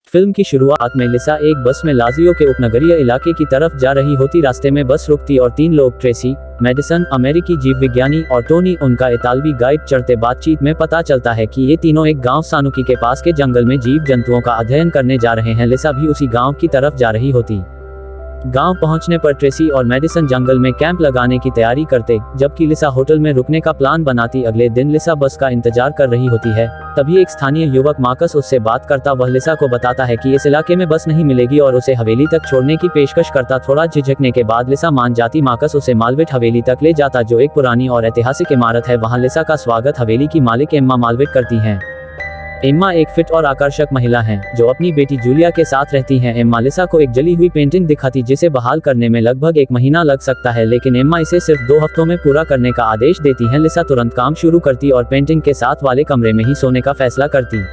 Film की शुरुआत में लिसा एक बस में लाजियो के उपनगरीय इलाके की तरफ जा रही होती। रास्ते में बस रुकती और तीन लोग ट्रेसी, मेडिसन अमेरिकी जीव विज्ञानी और टोनी उनका इतालवी गाइड चढ़ते। बातचीत में पता चलता है कि ये तीनों एक गांव सानुकी के पास के जंगल में जीव जंतुओं का अध्ययन करने जा रहे हैं। लिसा भी उसी गांव की तरफ जा रही होती। गांव पहुंचने पर ट्रेसी और मेडिसन जंगल में कैंप लगाने की तैयारी करते, जबकि लिसा होटल में रुकने का प्लान बनाती। अगले दिन लिसा बस का इंतजार कर रही होती है। तभी एक स्थानीय युवक मार्कस उससे बात करता। वह लिसा को बताता है कि इस इलाके में बस नहीं मिलेगी और उसे हवेली तक छोड़ने की पेशकश करता। थोड़ा झिझकने के बाद लिसा मान जाती। मार्कस उसे माल्विट हवेली तक ले जाता, जो एक पुरानी और ऐतिहासिक इमारत है। वहां लिसा का स्वागत हवेली की मालिक एम्मा माल्विट करती हैं। एम्मा एक फिट और आकर्षक महिला हैं, जो अपनी बेटी जूलिया के साथ रहती हैं। एम्मा लिसा को एक जली हुई पेंटिंग दिखाती, जिसे बहाल करने में लगभग 1 महीना लग सकता है, लेकिन एम्मा इसे सिर्फ 2 हफ्तों में पूरा करने का आदेश देती हैं। लिसा तुरंत काम शुरू करती और पेंटिंग के साथ वाले कमरे में ही सोने का फैसला करती।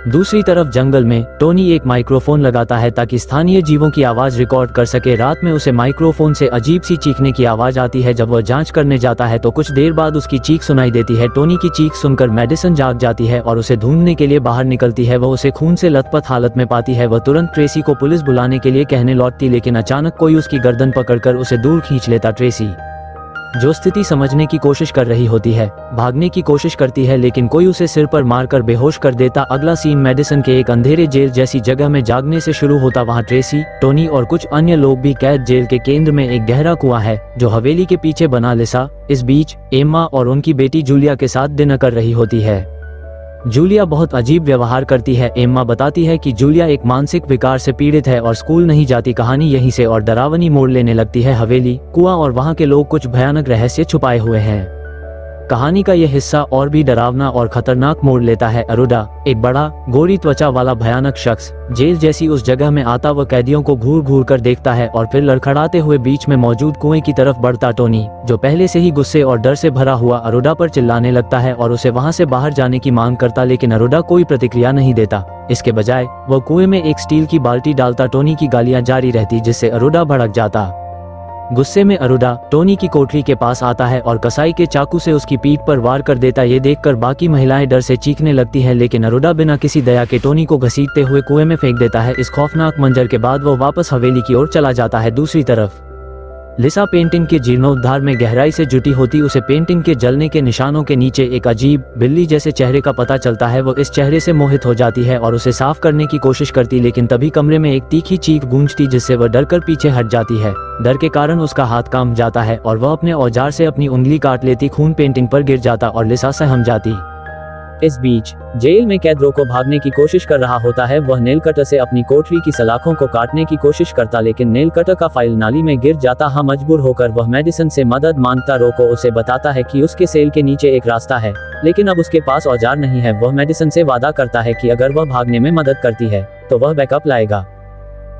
दूसरी तरफ जंगल में टोनी एक माइक्रोफोन लगाता है ताकि स्थानीय जीवों की आवाज रिकॉर्ड कर सके। रात में उसे माइक्रोफोन से अजीब सी चीखने की आवाज आती है। जब वह जांच करने जाता है तो कुछ देर बाद उसकी चीख सुनाई देती है। टोनी की चीख सुनकर मेडिसन जाग जाती है और उसे ढूंढने के लिए बाहर निकलती है। वह उसे खून से लथपथ हालत में पाती है। वह तुरंत ट्रेसी को पुलिस बुलाने के लिए कहने लौटती, लेकिन अचानक कोई उसकी गर्दन पकड़कर उसे दूर खींच लेता। ट्रेसी, जो स्थिति समझने की कोशिश कर रही होती है, भागने की कोशिश करती है, लेकिन कोई उसे सिर पर मारकर बेहोश कर देता। अगला सीन मेडिसन के एक अंधेरे जेल जैसी जगह में जागने से शुरू होता। वहां ट्रेसी, टोनी और कुछ अन्य लोग भी कैद। जेल के केंद्र में एक गहरा कुआं है जो हवेली के पीछे बना। लिसा इस बीच एम्मा और उनकी बेटी जूलिया के साथ डिनर कर रही होती है। जूलिया बहुत अजीब व्यवहार करती है। एम्मा बताती है कि जूलिया एक मानसिक विकार से पीड़ित है और स्कूल नहीं जाती। कहानी यहीं से और डरावनी मोड़ लेने लगती है। हवेली, कुआं और वहां के लोग कुछ भयानक रहस्य छुपाए हुए हैं। कहानी का यह हिस्सा और भी डरावना और खतरनाक मोड़ लेता है। अरुडा, एक बड़ा गोरी त्वचा वाला भयानक शख्स, जेल जैसी उस जगह में आता। वह कैदियों को घूर घूर कर देखता है और फिर लड़खड़ाते हुए बीच में मौजूद कुएं की तरफ बढ़ता। टोनी, जो पहले से ही गुस्से और डर से भरा हुआ, अरुडा पर चिल्लाने लगता है और उसे वहां से बाहर जाने की मांग करता, लेकिन अरुडा कोई प्रतिक्रिया नहीं देता। इसके बजाय वह कुएं में एक स्टील की बाल्टी डालता। टोनी की गालियां जारी रहती, जिससे अरुडा भड़क जाता। गुस्से में अरुडा टोनी की कोठरी के पास आता है और कसाई के चाकू से उसकी पीठ पर वार कर देता। ये देखकर बाकी महिलाएं डर से चीखने लगती हैं, लेकिन अरुडा बिना किसी दया के टोनी को घसीटते हुए कुएं में फेंक देता है। इस खौफनाक मंजर के बाद वो वापस हवेली की ओर चला जाता है। दूसरी तरफ लिसा पेंटिंग के जीर्णोद्धार में गहराई से जुटी होती। उसे पेंटिंग के जलने के निशानों के नीचे एक अजीब बिल्ली जैसे चेहरे का पता चलता है। वो इस चेहरे से मोहित हो जाती है और उसे साफ करने की कोशिश करती, लेकिन तभी कमरे में एक तीखी चीख गूंजती, जिससे वह डरकर पीछे हट जाती है। डर के कारण उसका हाथ कांप जाता है और वह अपने औजार से अपनी उंगली काट लेती। खून पेंटिंग पर गिर जाता और लिसा सहम जाती। इस बीच जेल में कैद रोको भागने की कोशिश कर रहा होता है। वह नेल कटर से अपनी कोठरी की सलाखों को काटने की कोशिश करता, लेकिन नेल कटर का फाइल नाली में गिर जाता। मजबूर होकर वह मेडिसन से मदद मांगता। रोको उसे बताता है कि उसके सेल के नीचे एक रास्ता है, लेकिन अब उसके पास औजार नहीं है। वह मेडिसन से वादा करता है कि अगर वह भागने में मदद करती है तो वह बैकअप लाएगा।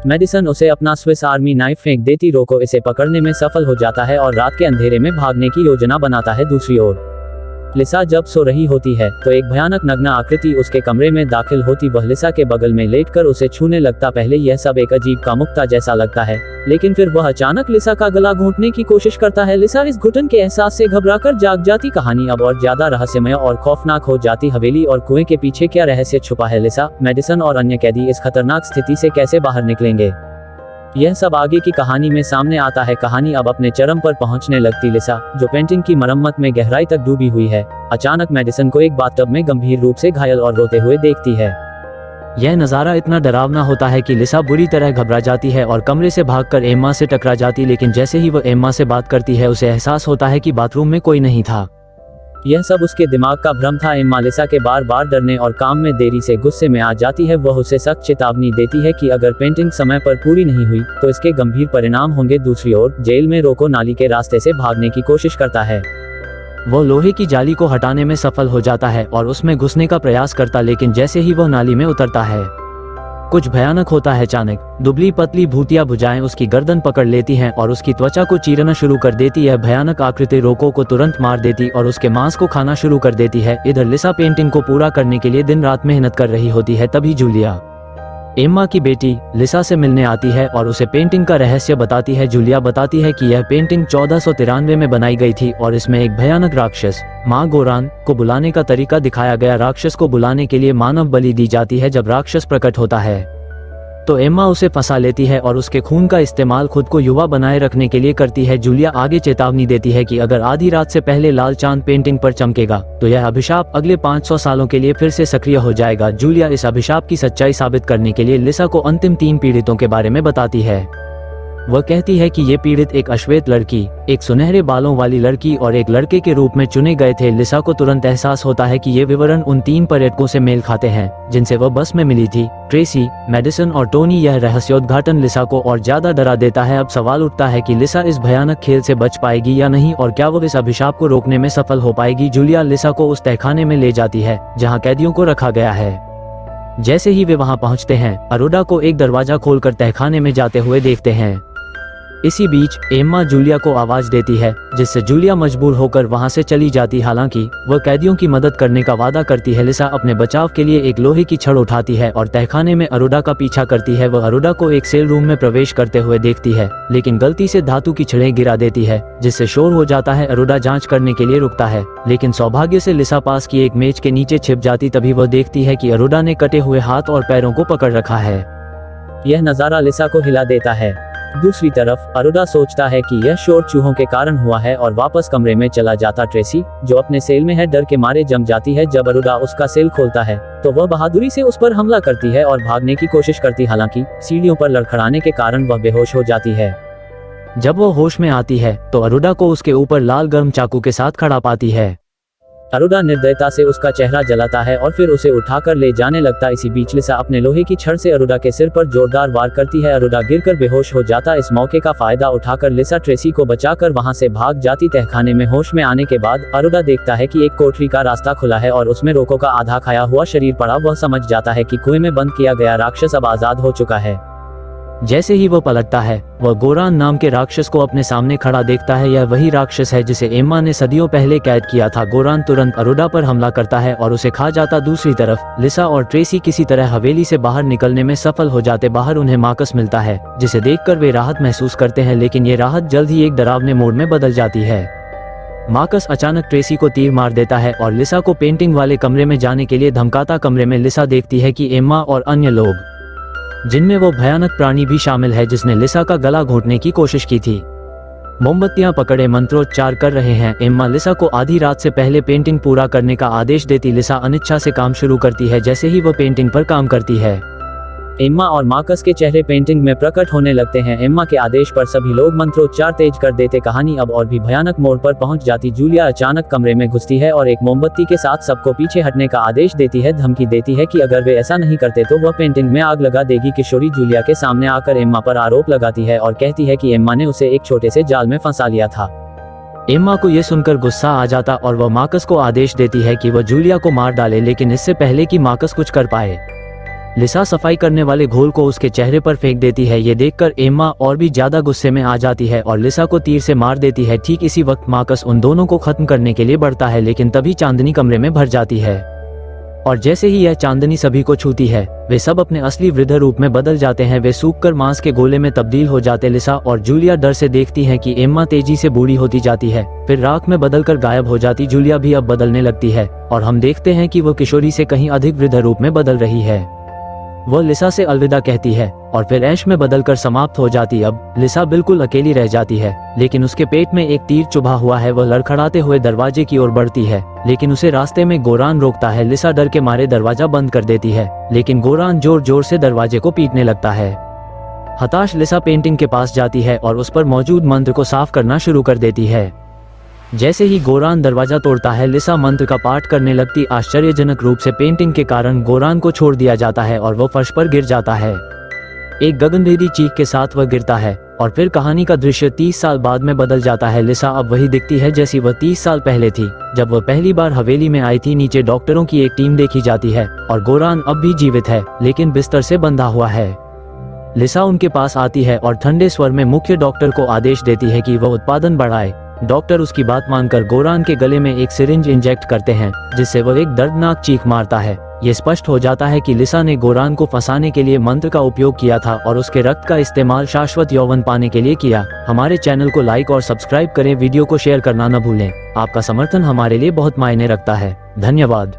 मेडिसन उसे अपना स्विस आर्मी नाइफ फेंक देती। रोको इसे पकड़ने में सफल हो जाता है और रात के अंधेरे में भागने की योजना बनाता है। दूसरी ओर लिसा जब सो रही होती है तो एक भयानक नग्न आकृति उसके कमरे में दाखिल होती। वह लिसा के बगल में लेटकर उसे छूने लगता। पहले यह सब एक अजीब कामुकता जैसा लगता है, लेकिन फिर वह अचानक लिसा का गला घोंटने की कोशिश करता है। लिसा इस घुटन के एहसास से घबराकर जाग जाती। कहानी अब और ज्यादा रहस्यमय और खौफनाक हो जाती। हवेली और कुएं के पीछे क्या रहस्य छुपा है? लिसा, मेडिसन और अन्य कैदी इस खतरनाक स्थिति से कैसे बाहर निकलेंगे? यह सब आगे की कहानी में सामने आता है। कहानी अब अपने चरम पर पहुंचने लगती। लिसा, जो पेंटिंग की मरम्मत में गहराई तक डूबी हुई है, अचानक मेडिसन को एक बाथटब में गंभीर रूप से घायल और रोते हुए देखती है। यह नज़ारा इतना डरावना होता है कि लिसा बुरी तरह घबरा जाती है और कमरे से भागकर एम्मा से टकरा जाती, लेकिन जैसे ही वह एम्मा से बात करती है उसे एहसास होता है कि बाथरूम में कोई नहीं था। यह सब उसके दिमाग का भ्रम था। एम्मा लिसा के बार बार डरने और काम में देरी से गुस्से में आ जाती है। वह उसे सख्त चेतावनी देती है कि अगर पेंटिंग समय पर पूरी नहीं हुई तो इसके गंभीर परिणाम होंगे। दूसरी ओर जेल में रोको नाली के रास्ते से भागने की कोशिश करता है। वो लोहे की जाली को हटाने में सफल हो जाता है और उसमें घुसने का प्रयास करता, लेकिन जैसे ही वह नाली में उतरता है कुछ भयानक होता है। अचानक दुबली पतली भूतिया भुजाएं उसकी गर्दन पकड़ लेती हैं और उसकी त्वचा को चीरना शुरू कर देती है। भयानक आकृति रोको को तुरंत मार देती और उसके मांस को खाना शुरू कर देती है। इधर लिसा पेंटिंग को पूरा करने के लिए दिन रात मेहनत कर रही होती है। तभी जूलिया, एम्मा की बेटी, लिसा से मिलने आती है और उसे पेंटिंग का रहस्य बताती है। जूलिया बताती है कि यह पेंटिंग 1493 में बनाई गई थी और इसमें एक भयानक राक्षस माँ गोरान को बुलाने का तरीका दिखाया गया। राक्षस को बुलाने के लिए मानव बलि दी जाती है। जब राक्षस प्रकट होता है तो एम्मा उसे फंसा लेती है और उसके खून का इस्तेमाल खुद को युवा बनाए रखने के लिए करती है। जूलिया आगे चेतावनी देती है कि अगर आधी रात से पहले लाल चांद पेंटिंग पर चमकेगा तो यह अभिशाप अगले 500 सालों के लिए फिर से सक्रिय हो जाएगा। जूलिया इस अभिशाप की सच्चाई साबित करने के लिए लिसा को अंतिम 3 पीड़ितों के बारे में बताती है। वह कहती है कि ये पीड़ित एक अश्वेत लड़की, एक सुनहरे बालों वाली लड़की और एक लड़के के रूप में चुने गए थे। लिसा को तुरंत एहसास होता है कि ये विवरण उन 3 पर्यटकों से मेल खाते हैं जिनसे वह बस में मिली थी, ट्रेसी, मेडिसन और टोनी। यह रहस्योद्घाटन लिसा को और ज्यादा डरा देता है। अब सवाल उठता है कि लिसा इस भयानक खेल से बच पाएगी या नहीं, और क्या वो इस अभिशाप को रोकने में सफल हो पाएगी। जूलिया लिसा को उस तहखाने में ले जाती है जहाँ कैदियों को रखा गया है। जैसे ही वे वहाँ पहुँचते हैं, अरोड़ा को एक दरवाजा खोलकर तहखाने में जाते हुए देखते हैं। इसी बीच एम्मा जूलिया को आवाज देती है, जिससे जूलिया मजबूर होकर वहां से चली जाती। हालांकि वह कैदियों की मदद करने का वादा करती है। लिसा अपने बचाव के लिए एक लोहे की छड़ उठाती है और तहखाने में अरोड़ा का पीछा करती है। वह अरोड़ा को एक सेल रूम में प्रवेश करते हुए देखती है, लेकिन गलती से धातु की छड़ें गिरा देती है, जिससे शोर हो जाता है। अरोड़ा जांच करने के लिए रुकता है, लेकिन सौभाग्य से लिसा पास की एक मेज के नीचे छिप जाती। तभी वह देखती है कि अरोड़ा ने कटे हुए हाथ और पैरों को पकड़ रखा है। यह नज़ारा लिसा को हिला देता है। दूसरी तरफ अरोड़ा सोचता है कि यह शोर चूहों के कारण हुआ है और वापस कमरे में चला जाता। ट्रेसी, जो अपने सेल में है, डर के मारे जम जाती है। जब अरोड़ा उसका सेल खोलता है तो वह बहादुरी से उस पर हमला करती है और भागने की कोशिश करती। हालांकि सीढ़ियों पर लड़खड़ाने के कारण वह बेहोश हो जाती है। जब वह होश में आती है तो अरोड़ा को उसके ऊपर लाल गर्म चाकू के साथ खड़ा पाती है। अरोड़ा निर्दयता से उसका चेहरा जलाता है और फिर उसे उठाकर ले जाने लगता। इसी बीच लिसा अपने लोहे की छड़ से अरोड़ा के सिर पर जोरदार वार करती है। अरोड़ा गिरकर बेहोश हो जाता। इस मौके का फायदा उठाकर लिसा ट्रेसी को बचाकर वहां से भाग जाती। तहखाने में होश में आने के बाद अरोड़ा देखता है कि एक कोठरी का रास्ता खुला है और उसमें रोको का आधा खाया हुआ शरीर पड़ा। वह समझ जाता है कि कुएं में बंद किया गया राक्षस अब आजाद हो चुका है। जैसे ही वह पलटता है, वह गोरान नाम के राक्षस को अपने सामने खड़ा देखता है। यह वही राक्षस है जिसे एम्मा ने सदियों पहले कैद किया था। गोरान तुरंत अरोड़ा पर हमला करता है और उसे खा जाता। दूसरी तरफ लिसा और ट्रेसी किसी तरह हवेली से बाहर निकलने में सफल हो जाते। बाहर उन्हें मार्कस मिलता है, जिसे देखकर वे राहत महसूस करते हैं, लेकिन ये राहत जल्द ही एक डरावने मोड़ में बदल जाती है। मार्कस अचानक ट्रेसी को तीर मार देता है और लिसा को पेंटिंग वाले कमरे में जाने के लिए धमकाता। कमरे में लिसा देखती है कि एम्मा और अन्य लोग, जिनमें वो भयानक प्राणी भी शामिल है जिसने लिसा का गला घोंटने की कोशिश की थी, मोमबत्तियां पकड़े मंत्रोच्चार कर रहे हैं। एम्मा लिसा को आधी रात से पहले पेंटिंग पूरा करने का आदेश देती। लिसा अनिच्छा से काम शुरू करती है। जैसे ही वह पेंटिंग पर काम करती है, एम्मा और मार्कस के चेहरे पेंटिंग में प्रकट होने लगते हैं। एम्मा के आदेश पर सभी लोग मंत्रोच्चार तेज कर देते। कहानी अब और भी भयानक मोड़ पर पहुंच जाती। जूलिया अचानक कमरे में घुसती है और एक मोमबत्ती के साथ सबको पीछे हटने का आदेश देती है। धमकी देती है कि अगर वे ऐसा नहीं करते तो वह पेंटिंग में आग लगा देगी। किशोरी जूलिया के सामने आकर एम्मा पर आरोप लगाती है और कहती है कि एम्मा ने उसे एक छोटे से जाल में फंसा लिया था। एम्मा को यह सुनकर गुस्सा आ जाता और वह मार्कस को आदेश देती है कि वह जूलिया को मार डाले, लेकिन इससे पहले कि मार्कस कुछ कर पाए, लिसा सफाई करने वाले घोल को उसके चेहरे पर फेंक देती है। ये देखकर एम्मा और भी ज्यादा गुस्से में आ जाती है और लिसा को तीर से मार देती है। ठीक इसी वक्त मार्कस उन दोनों को खत्म करने के लिए बढ़ता है, लेकिन तभी चांदनी कमरे में भर जाती है और जैसे ही यह चांदनी सभी को छूती है, वे सब अपने असली वृद्ध रूप में बदल जाते हैं। वे सूखकर मांस के गोले में तब्दील हो जाते। लिसा और जूलिया डर से देखती हैं कि एम्मा तेजी से बूढ़ी होती जाती है, फिर राख में बदलकर गायब हो जाती। जूलिया भी अब बदलने लगती है और हम देखते हैं कि वह किशोरी से कहीं अधिक वृद्ध रूप में बदल रही है। वह लिसा से अलविदा कहती है और फिर ऐश में बदलकर समाप्त हो जाती। अब लिसा बिल्कुल अकेली रह जाती है, लेकिन उसके पेट में एक तीर चुभा हुआ है। वह लड़खड़ाते हुए दरवाजे की ओर बढ़ती है, लेकिन उसे रास्ते में गोरान रोकता है। लिसा डर के मारे दरवाजा बंद कर देती है, लेकिन गोरान जोर जोर से दरवाजे को पीटने लगता है। हताश लिसा पेंटिंग के पास जाती है और उस पर मौजूद मंत्र को साफ करना शुरू कर देती है। जैसे ही गोरान दरवाजा तोड़ता है, लिसा मंत्र का पाठ करने लगती। आश्चर्यजनक रूप से पेंटिंग के कारण गोरान को छोड़ दिया जाता है और वह फर्श पर गिर जाता है। एक गगनभेदी चीख के साथ वह गिरता है और फिर कहानी का दृश्य 30 साल बाद में बदल जाता है। लिसा अब वही दिखती है जैसी वह 30 साल पहले थी, जब वह पहली बार हवेली में आई थी। नीचे डॉक्टरों की एक टीम देखी जाती है और गोरान अब भी जीवित है, लेकिन बिस्तर से बंधा हुआ है। लिसा उनके पास आती है और ठंडे स्वर में मुख्य डॉक्टर को आदेश देती है कि वह उत्पादन बढ़ाए। डॉक्टर उसकी बात मानकर गोरान के गले में एक सिरिंज इंजेक्ट करते हैं, जिससे वह एक दर्दनाक चीख मारता है। ये स्पष्ट हो जाता है कि लिसा ने गोरान को फंसाने के लिए मंत्र का उपयोग किया था और उसके रक्त का इस्तेमाल शाश्वत यौवन पाने के लिए किया। हमारे चैनल को लाइक और सब्सक्राइब करें, वीडियो को शेयर करना न भूलें। आपका समर्थन हमारे लिए बहुत मायने रखता है। धन्यवाद।